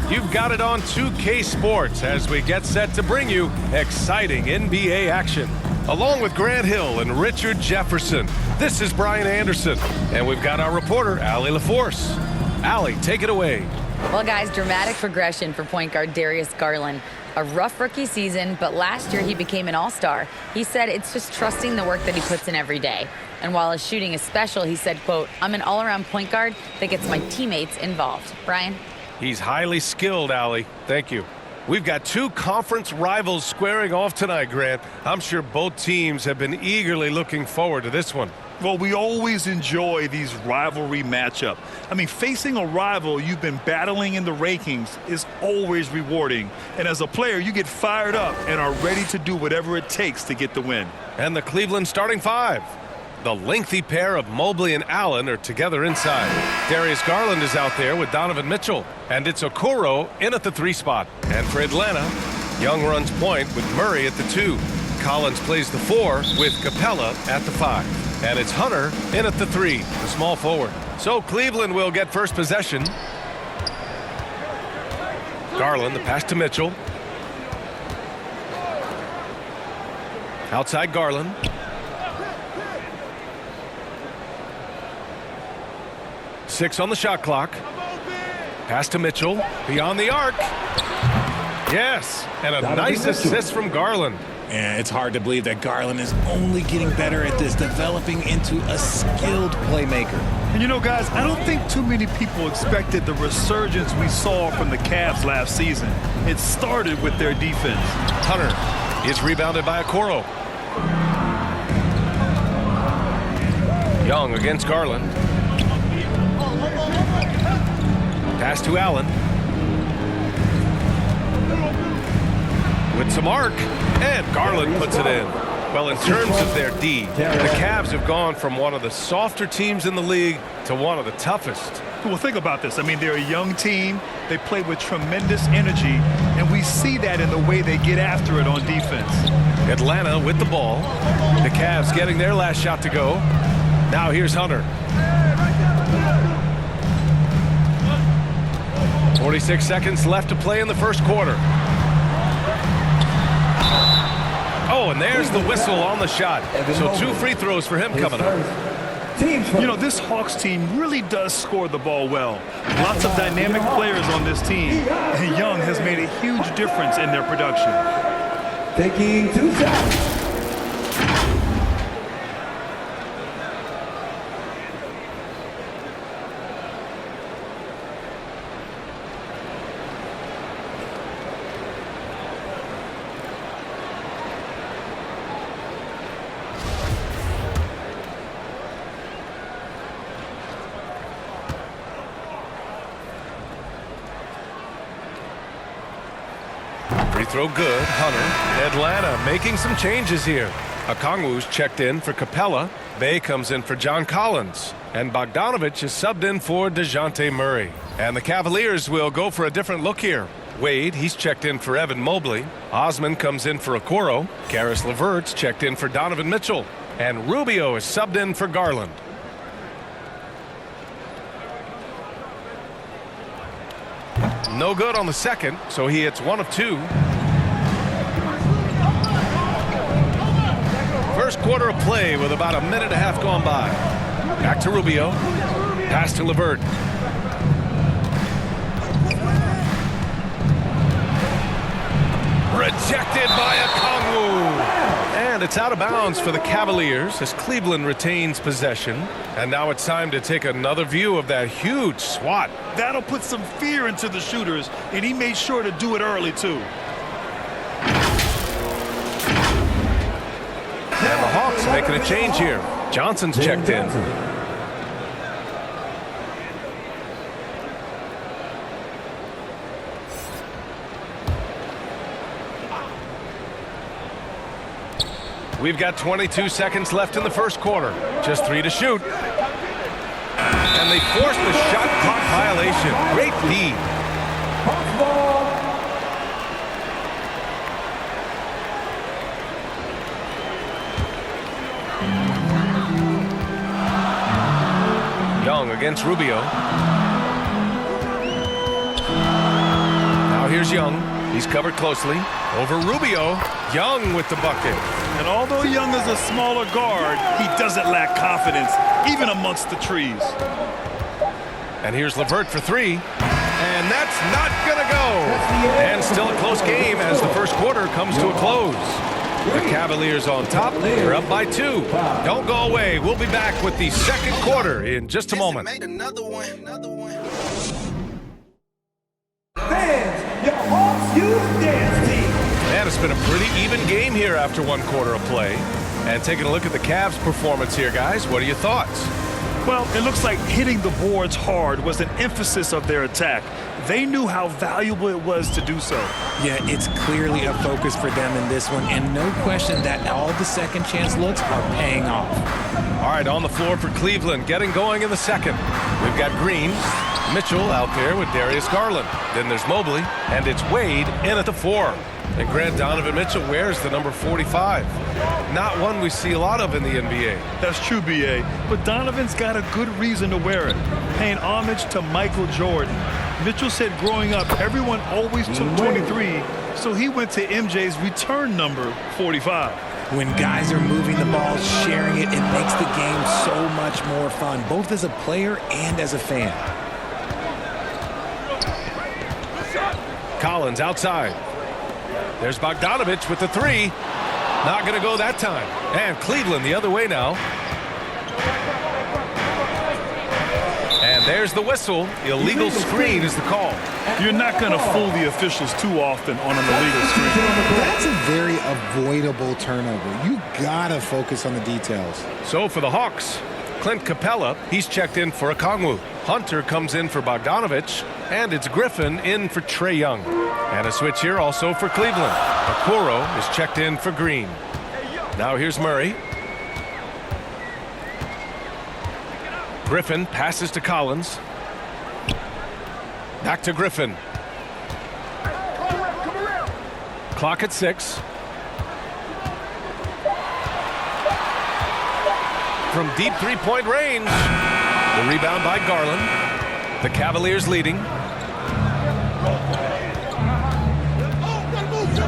You've got it on 2K Sports as we get set to bring you exciting NBA action. Along with Grant Hill and Richard Jefferson, this is Brian Anderson. And we've got our reporter, Allie LaForce. Allie, take it away. Well, guys, dramatic progression for point guard Darius Garland. A rough rookie season, but last year he became an all-star. He said it's just trusting the work that he puts in every day. And while his shooting is special, he said, quote, "I'm an all-around point guard that gets my teammates involved." Brian? He's highly skilled, Allie. Thank you. We've got two conference rivals squaring off tonight, Grant. I'm sure both teams have been eagerly looking forward to this one. Well, we always enjoy these rivalry matchups. I mean, facing a rival you've been battling in the rankings is always rewarding. And as a player, you get fired up and are ready to do whatever it takes to get the win. And the Cleveland starting five. The lengthy pair of Mobley and Allen are together inside. Darius Garland is out there with Donovan Mitchell. And it's Okoro in at the 3 spot. And for Atlanta, Young runs point with Murray at the 2. Collins plays the 4 with Capella at the 5. And it's Hunter in at the 3, the small forward. So Cleveland will get first possession. Garland, the pass to Mitchell. Outside Garland. Six on the shot clock. Pass to Mitchell. Beyond the arc. Yes, and a nice assist from Garland. And it's hard to believe that Garland is only getting better at this, developing into a skilled playmaker. And you know, guys, I don't think too many people expected the resurgence we saw from the Cavs last season. It started with their defense. Hunter is rebounded by Okoro. Young against Garland. Pass to Allen. With some arc, and Garland puts it in. Well, in terms of their D, the Cavs have gone from one of the softer teams in the league to one of the toughest. Well, think about this. I mean, they're a young team. They play with tremendous energy, and we see that in the way they get after it on defense. Atlanta with the ball. The Cavs getting their last shot to go. Now here's Hunter. 46 seconds left to play in the first quarter. Oh, and there's the whistle on the shot. So 2 free throws for him coming up. You know, this Hawks team really does score the ball well. Lots of dynamic players on this team, and Young has made a huge difference in their production. Taking 2 shots. Free throw good. Hunter. Atlanta making some changes here. Okongwu's checked in for Capella. Bay comes in for John Collins. And Bogdanovich is subbed in for DeJounte Murray. And the Cavaliers will go for a different look here. Wade, he's checked in for Evan Mobley. Osman comes in for Okoro. Karis LeVert's checked in for Donovan Mitchell. And Rubio is subbed in for Garland. No good on the second, so he hits 1 of 2. First quarter of play with about a minute and a half gone by. Back to Rubio. Pass to LeVert. Rejected by Okongwu. And it's out of bounds for the Cavaliers as Cleveland retains possession. And now it's time to take another view of that huge swat. That'll put some fear into the shooters, and he made sure to do it early, too. And the Hawks making a change here. Johnson's checked in. We've got 22 seconds left in the first quarter. Just 3 to shoot. And they forced the shot clock violation. Great feed. Young against Rubio. Here's Young. He's covered closely. Over Rubio. Young with the bucket. And although Young is a smaller guard, he doesn't lack confidence, even amongst the trees. And here's LeVert for three. And that's not going to go. And still a close game as the first quarter comes to a close. The Cavaliers on top. They're up by 2. Don't go away. We'll be back with the second quarter in just a moment. Fans, your Hawks Youth Dance Team. Man, it's been a pretty even game here after one quarter of play. And taking a look at the Cavs' performance here, guys, what are your thoughts? Well, it looks like hitting the boards hard was an emphasis of their attack. They knew how valuable it was to do so. Yeah, it's clearly a focus for them in this one, and no question that all the second chance looks are paying off. All right, on the floor for Cleveland, getting going in the second. We've got Green, Mitchell out there with Darius Garland. Then there's Mobley, and it's Wade in at the 4. And Grant Donovan Mitchell wears the number 45. Not one we see a lot of in the NBA. That's true, B.A., but Donovan's got a good reason to wear it, paying homage to Michael Jordan. Mitchell said growing up, everyone always took 23, so he went to MJ's return number, 45. When guys are moving the ball, sharing it, it makes the game so much more fun, both as a player and as a fan. Collins outside. There's Bogdanovich with the 3. Not going to go that time. And Cleveland the other way now. And there's the whistle. Illegal screen is the call. You're not going to fool the officials too often on an illegal screen. That's a very avoidable turnover. You gotta focus on the details. So for the Hawks, Clint Capella, he's checked in for Okongwu. Hunter comes in for Bogdanovich, and it's Griffin in for Trae Young. And a switch here also for Cleveland. Okoro is checked in for Green. Now here's Murray. Griffin passes to Collins. Back to Griffin. Clock at 6. From deep three-point range. The rebound by Garland. The Cavaliers leading.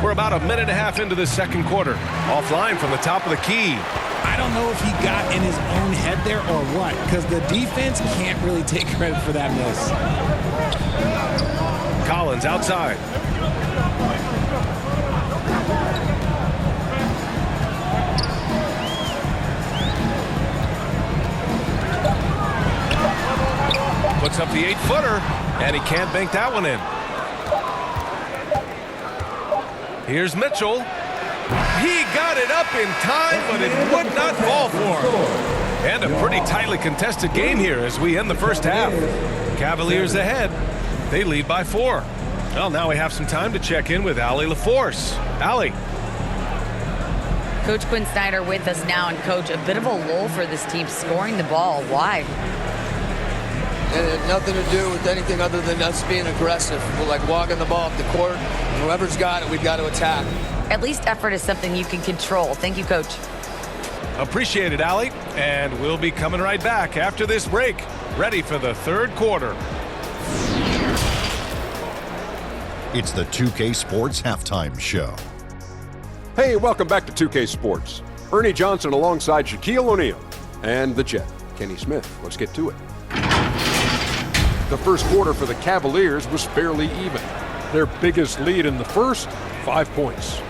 We're about a minute and a half into the second quarter. Offline from the top of the key. I don't know if he got in his own head there or what, because the defense can't really take credit for that miss. Collins outside. Puts up the 8-footer, and he can't bank that one in. Here's Mitchell. He got it up in time, but it would not fall for him. And a pretty tightly contested game here as we end the first half. Cavaliers ahead. They lead by 4. Well, now we have some time to check in with Allie LaForce. Allie. Coach Quinn Snyder with us now. And, Coach, a bit of a lull for this team scoring the ball. Why? And it had nothing to do with anything other than us being aggressive. We're like walking the ball up the court. Whoever's got it, we've got to attack. At least effort is something you can control. Thank you, Coach. Appreciate it, Allie. And we'll be coming right back after this break. Ready for the third quarter. It's the 2K Sports Halftime Show. Hey, welcome back to 2K Sports. Ernie Johnson alongside Shaquille O'Neal and the Jet, Kenny Smith. Let's get to it. The first quarter for the Cavaliers was fairly even. Their biggest lead in the first, 5 points.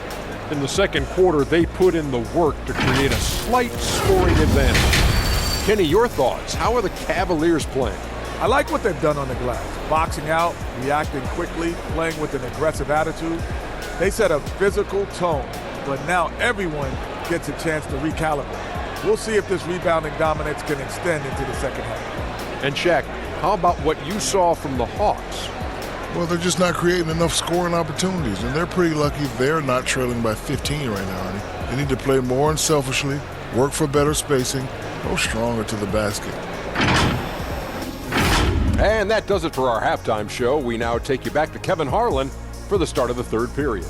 In the second quarter, they put in the work to create a slight scoring advantage. Kenny, your thoughts? How are the Cavaliers playing? I like what they've done on the glass. Boxing out, reacting quickly, playing with an aggressive attitude. They set a physical tone, but now everyone gets a chance to recalibrate. We'll see if this rebounding dominance can extend into the second half. And Shaq, how about what you saw from the Hawks? Well, they're just not creating enough scoring opportunities, and they're pretty lucky they're not trailing by 15 right now, Arnie. They need to play more unselfishly, work for better spacing, go stronger to the basket. And that does it for our halftime show. We now take you back to Kevin Harlan for the start of the third period.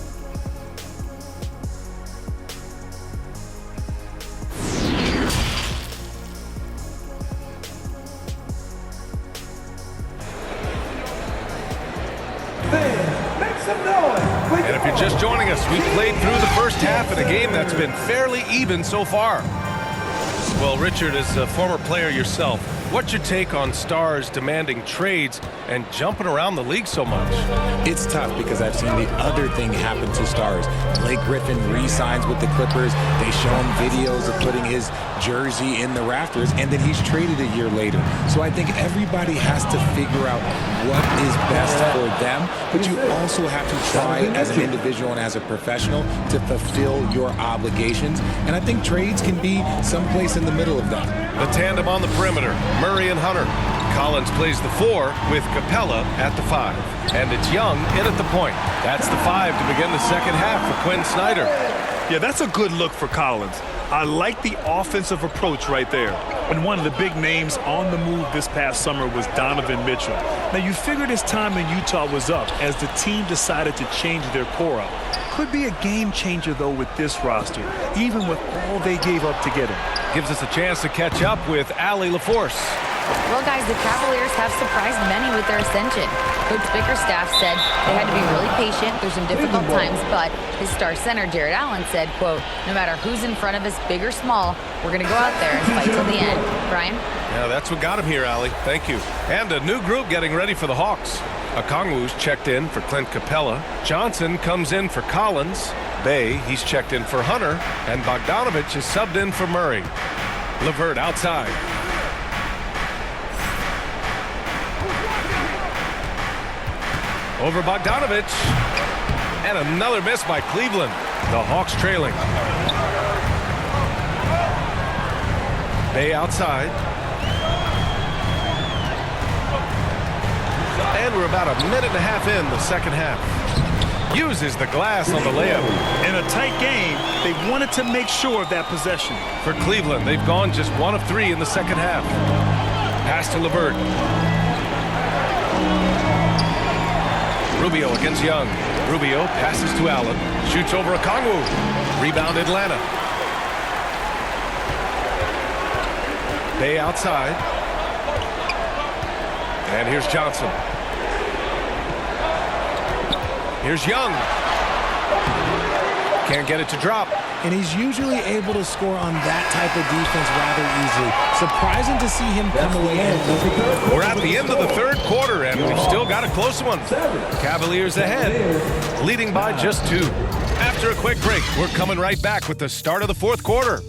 Fans, make some noise. And if you're just joining us, we played through the first half in a game that's been fairly even so far. Well, Richard, as a former player yourself, what's your take on stars demanding trades and jumping around the league so much? It's tough because I've seen the other thing happen to stars. Blake Griffin re-signs with the Clippers. They show him videos of putting his jersey in the rafters, and then he's traded a year later. So I think everybody has to figure out what is best for them, but you also have to try as an individual and as a professional to fulfill your obligations. And I think trades can be someplace in the middle of that. The tandem on the perimeter, Murray and Hunter. Collins plays the 4 with Capella at the 5. And it's Young in at the point. That's the 5 to begin the second half for Quinn Snyder. Yeah, that's a good look for Collins. I like the offensive approach right there. And one of the big names on the move this past summer was Donovan Mitchell. Now, you figured his time in Utah was up as the team decided to change their core up. Could be a game changer, though, with this roster, even with all they gave up to get him. Gives us a chance to catch up with Allie LaForce. Well, guys, the Cavaliers have surprised many with their ascension. Coach Bickerstaff said they had to be really patient through some difficult times, but his star center, Jared Allen, said, quote, no matter who's in front of us, big or small, we're going to go out there and fight till the end. Brian? Yeah, that's what got him here, Allie. Thank you. And a new group getting ready for the Hawks. Okongwu's checked in for Clint Capella. Johnson comes in for Collins. Bay, he's checked in for Hunter. And Bogdanovich is subbed in for Murray. LeVert outside. Over Bogdanovich. And another miss by Cleveland. The Hawks trailing. Bay outside. And we're about a minute and a half in the second half. Uses the glass on the layup. In a tight game, they wanted to make sure of that possession. For Cleveland, they've gone just 1 of 3 in the second half. Pass to LeVert. Rubio against Young. Rubio passes to Allen. Shoots over Okongwu. Rebound Atlanta. Bay outside. And here's Johnson. Here's Young. Can't get it to drop. And he's usually able to score on that type of defense rather easily. Surprising to see him come away. We're at the end of the third quarter, and we've still got a close one. Cavaliers ahead, leading by just 2. After a quick break, we're coming right back with the start of the fourth quarter.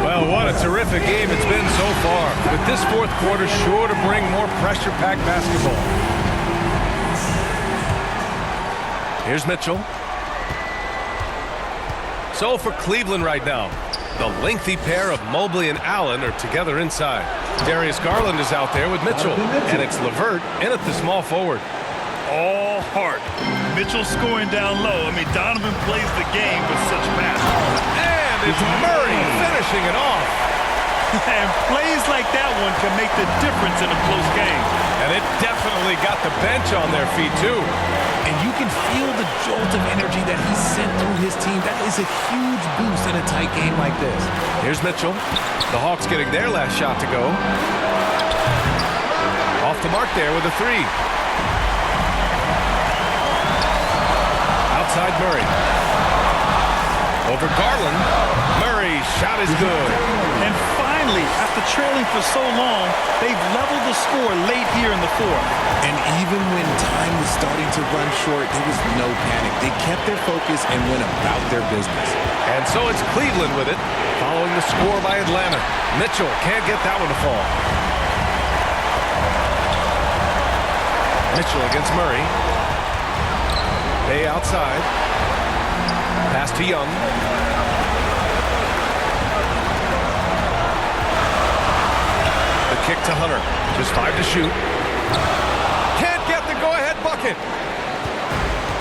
Well, what a terrific game it's been so far. With this fourth quarter sure to bring more pressure-packed basketball. Here's Mitchell. So for Cleveland right now, the lengthy pair of Mobley and Allen are together inside. Darius Garland is out there with Mitchell, and it's LeVert in at the small forward. All heart. Mitchell scoring down low. I mean, Donovan plays the game with such passion. And it's Murray finishing it off. And plays like that one can make the difference in a close game. And it definitely got the bench on their feet, too. And you can feel the jolt of energy that he sent through his team. That is a huge boost in a tight game like this. Here's Mitchell. The Hawks getting their last shot to go. Off the mark there with a 3. Outside Murray. Over Garland. Murray's shot is good. And finally, after trailing for so long, they've leveled the score late here in the fourth. And even when time was starting to run short, there was no panic. They kept their focus and went about their business. And so it's Cleveland with it, following the score by Atlanta. Mitchell can't get that one to fall. Mitchell against Murray. Bay outside. Pass to Young. The kick to Hunter. Just 5 to shoot. Can't get the go-ahead bucket.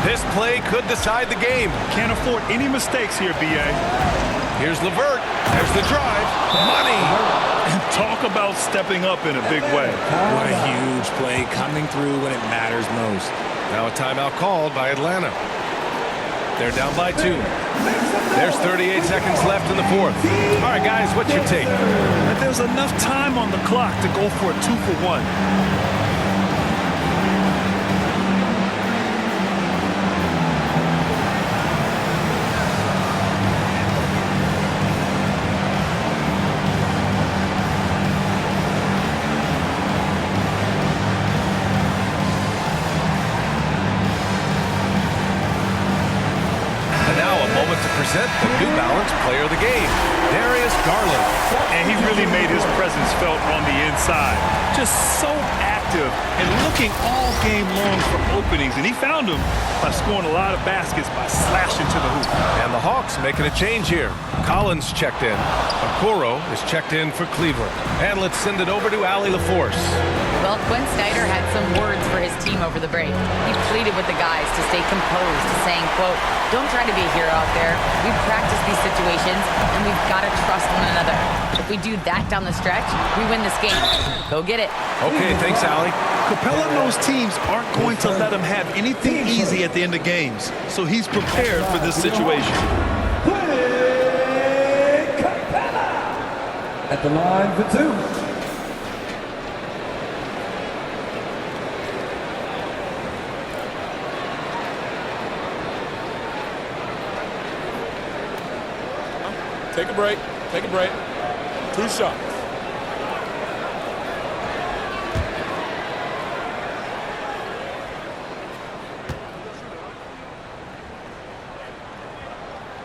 This play could decide the game. Can't afford any mistakes here, B.A. Here's LeVert. There's the drive. Money. And talk about stepping up in a big way. What a huge play coming through when it matters most. Now a timeout called by Atlanta. They're down by 2. There's 38 seconds left in the fourth. All right, guys, what's your take? But there's enough time on the clock to go for a 2-for-1. Present the New Balance Player of the Game, Darius Garland. And he really made his presence felt on the inside. Just so active and looking all game long for openings. And he found them by scoring a lot of baskets by slashing to the hoop. And the Hawks making a change here. Collins checked in. Okoro is checked in for Cleveland. And let's send it over to Allie LaForce. Well, Quinn Snyder had some words for his team over the break. He pleaded with the guys to stay composed, saying, quote, "Don't try to be a hero out there. We've practiced these situations, and we've got to trust one another. If we do that down the stretch, we win this game. Go get it." Okay, thanks, Allie. Capella knows teams aren't going to let him have anything easy at the end of games, so he's prepared for this situation. At the line for 2. Take a break. Take a break. 2 shots.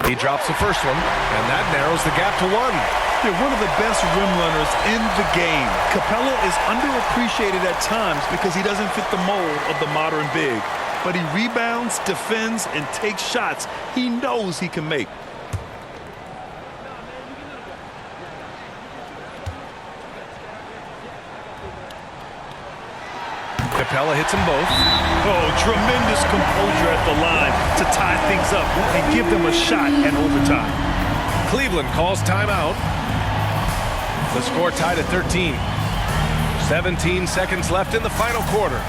He drops the first one, and that narrows the gap to 1. They're one of the best rim runners in the game. Capella is underappreciated at times because he doesn't fit the mold of the modern big. But he rebounds, defends, and takes shots he knows he can make. Capella hits them both. Oh, tremendous composure at the line to tie things up and give them a shot at overtime. Cleveland calls timeout. The score tied at 13. 17 seconds left in the final quarter.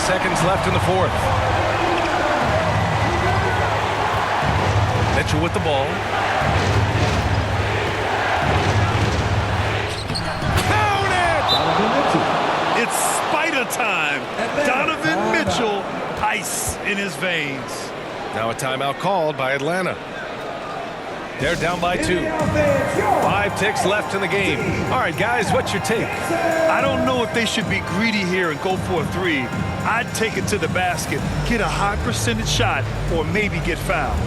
Seconds left in the fourth. Mitchell with the ball. Count it! It's spider time. Donovan Mitchell, ice in his veins. Now a timeout called by Atlanta. They're down by 2. 5 ticks left in the game. All right, guys, what's your take? I don't know if they should be greedy here and go for a 3. I'd take it to the basket, get a high percentage shot, or maybe get fouled.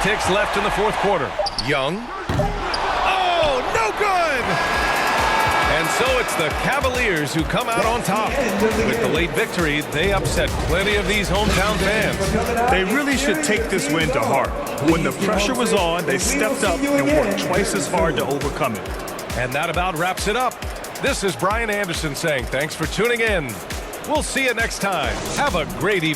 Ticks left in the fourth quarter. Young. Oh, no good! And so it's the Cavaliers who come out on top. With the late victory, they upset plenty of these hometown fans. They really should take this win to heart. When the pressure was on, they stepped up and worked twice as hard to overcome it. And that about wraps it up. This is Brian Anderson saying thanks for tuning in. We'll see you next time. Have a great evening.